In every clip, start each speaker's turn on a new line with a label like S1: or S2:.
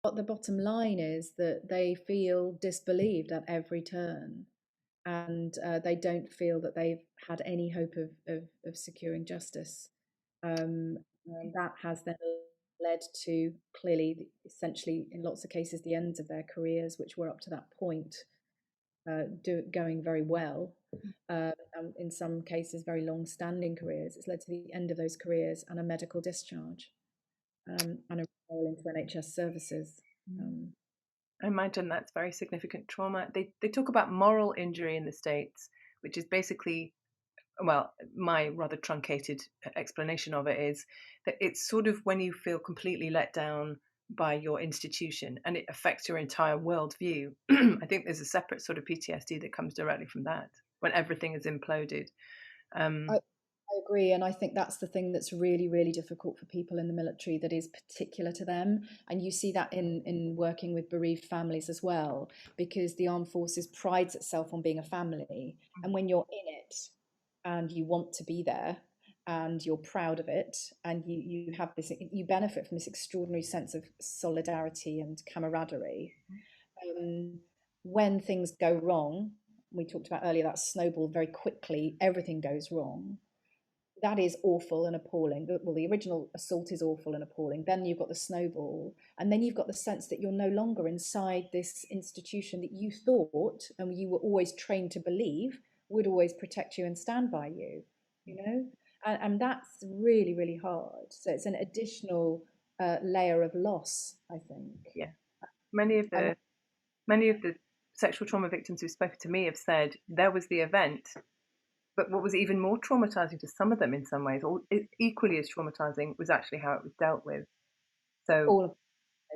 S1: But the bottom line is that they feel disbelieved at every turn, and they don't feel that they've had any hope of securing justice. And that has then led to clearly, essentially, in lots of cases, the ends of their careers, which were up to that point going very well. In some cases, very long-standing careers. It's led to the end of those careers and a medical discharge, and a referral into NHS services.
S2: I imagine that's very significant trauma. They talk about moral injury in the States, which is basically, well, my rather truncated explanation of it is that it's sort of when you feel completely let down by your institution and it affects your entire worldview. I think there's a separate sort of PTSD that comes directly from that when everything is imploded.
S1: I agree, and I think that's the thing that's really, really difficult for people in the military, that is particular to them. And you see that in working with bereaved families as well, because the armed forces prides itself on being a family. And when you're in it and you want to be there and you're proud of it, and you have this, you benefit from this extraordinary sense of solidarity and camaraderie. Um, when things go wrong, we talked about earlier, that snowball very quickly, everything goes wrong. That is awful and appalling. Well, the original assault is awful and appalling. Then you've got the snowball, and then you've got the sense that you're no longer inside this institution that you thought and you were always trained to believe would always protect you and stand by you, you know? And that's really, really hard. So it's an additional layer of loss, I think.
S2: Yeah, many of
S1: And
S2: the many of the sexual trauma victims who've spoken to me have said there was the event, but what was even more traumatizing to some of them in some ways, or equally as traumatizing, was actually how it was dealt with. So
S1: all of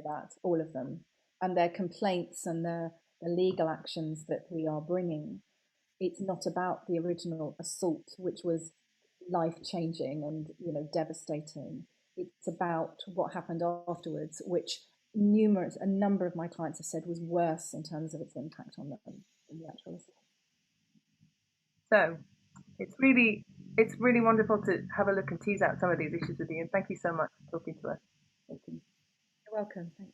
S1: that, all of them, and their complaints and the legal actions that we are bringing. It's not about the original assault, which was life changing and devastating. It's about what happened afterwards, which a number of my clients have said was worse in terms of its impact on them than the actual assault.
S2: so it's really wonderful to have a look and tease out some of these issues with you. And thank you so much for talking to us. Thank you.
S1: You're welcome. Thanks.